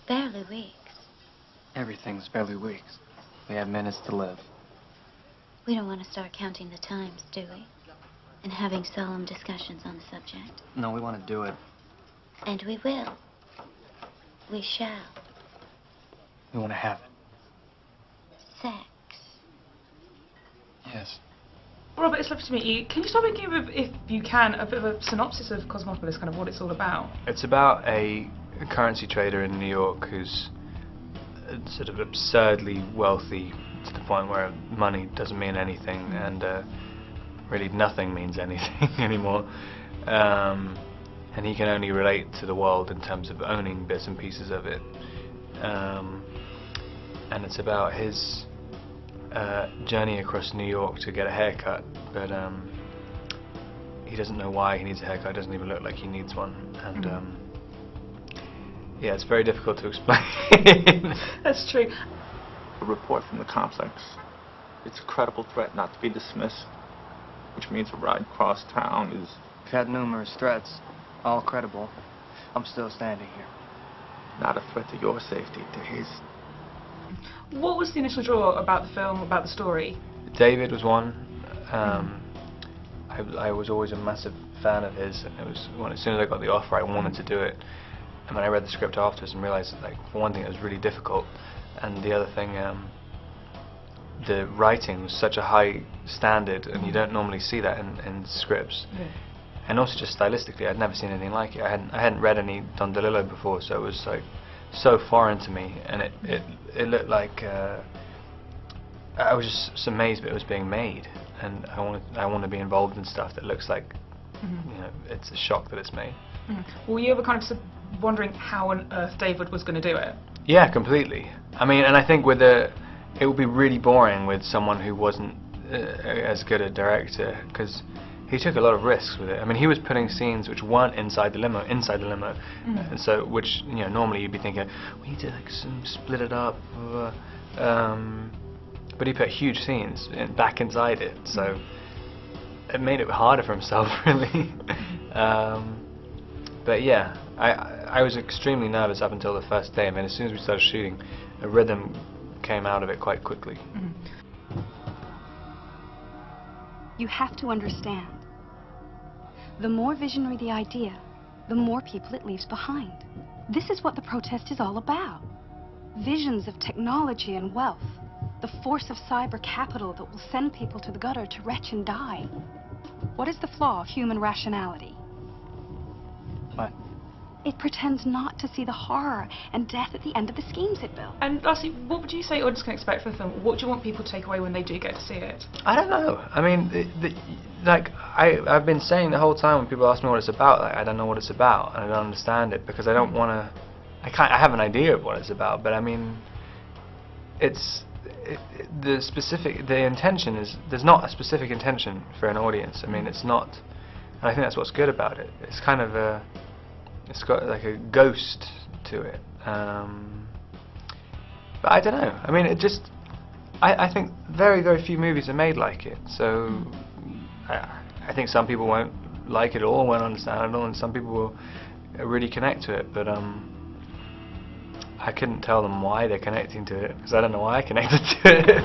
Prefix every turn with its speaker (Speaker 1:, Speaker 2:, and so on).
Speaker 1: Barely weeks.
Speaker 2: Everything's barely weeks. We have minutes to live.
Speaker 1: We don't want to start counting the times, do we? And having solemn discussions on the subject.
Speaker 2: No, we want to do it.
Speaker 1: And we will. We shall.
Speaker 2: We want to have it.
Speaker 1: Sex.
Speaker 2: Yes.
Speaker 3: Robert, it's lovely to meet you. Can you start making, if you can, a bit of a synopsis of Cosmopolis, kind of what it's all about?
Speaker 4: It's about a currency trader in New York who's sort of absurdly wealthy to the point where money doesn't mean anything, and really nothing means anything anymore. And he can only relate to the world in terms of owning bits and pieces of it. And it's about his journey across New York to get a haircut, but he doesn't know why he needs a haircut. It doesn't even look like he needs one, and yeah, it's very difficult to explain.
Speaker 3: That's true.
Speaker 5: A report from the complex. It's a credible threat not to be dismissed, which means a ride across town is...
Speaker 2: We've had numerous threats, all credible. I'm still standing here.
Speaker 5: Not a threat to your safety, to his.
Speaker 3: What was the initial draw about the film, about the story?
Speaker 4: David was one. I was always a massive fan of his, and it was as soon as I got the offer, I wanted to do it. And when I read the script afterwards and realised, like, for one thing, it was really difficult, and the other thing, the writing was such a high standard, and you don't normally see that in scripts.
Speaker 3: Yeah.
Speaker 4: And also just stylistically, I'd never seen anything like it. I hadn't read any Don DeLillo before, so it was like so foreign to me, and it looked like I was just amazed that it was being made, and I want to be involved in stuff that looks like you know, it's a shock that it's made.
Speaker 3: Were you ever kind of wondering how on earth David was going to do it?
Speaker 4: Yeah, completely. I mean, and I think it would be really boring with someone who wasn't as good a director, because he took a lot of risks with it. I mean, he was putting scenes which weren't inside the limo, and so which, you know, normally you'd be thinking we need to like split it up, but he put huge scenes back inside it, so it made it harder for himself, really. But yeah, I was extremely nervous up until the first day. I mean, as soon as we started shooting, a rhythm came out of it quite quickly.
Speaker 6: You have to understand, the more visionary the idea, the more people it leaves behind. This is what the protest is all about. Visions of technology and wealth, the force of cyber capital that will send people to the gutter to retch and die. What is the flaw of human rationality?
Speaker 2: What?
Speaker 6: It pretends not to see the horror and death at the end of the schemes it built.
Speaker 3: And lastly, what would you say audience can expect from the film? What do you want people to take away when they do get to see it?
Speaker 4: I don't know. I mean, like I've been saying the whole time when people ask me what it's about, like, I don't know what it's about, and I don't understand it because I don't want to. I have an idea of what it's about, but I mean, the intention is, there's not a specific intention for an audience. I mean, it's not, and I think that's what's good about it. It's kind of it's got like a ghost to it. But I don't know. I mean, I think very, very few movies are made like it. So I think some people won't like it at all, won't understand it all, and some people will really connect to it. But I couldn't tell them why they're connecting to it, because I don't know why I connected to it.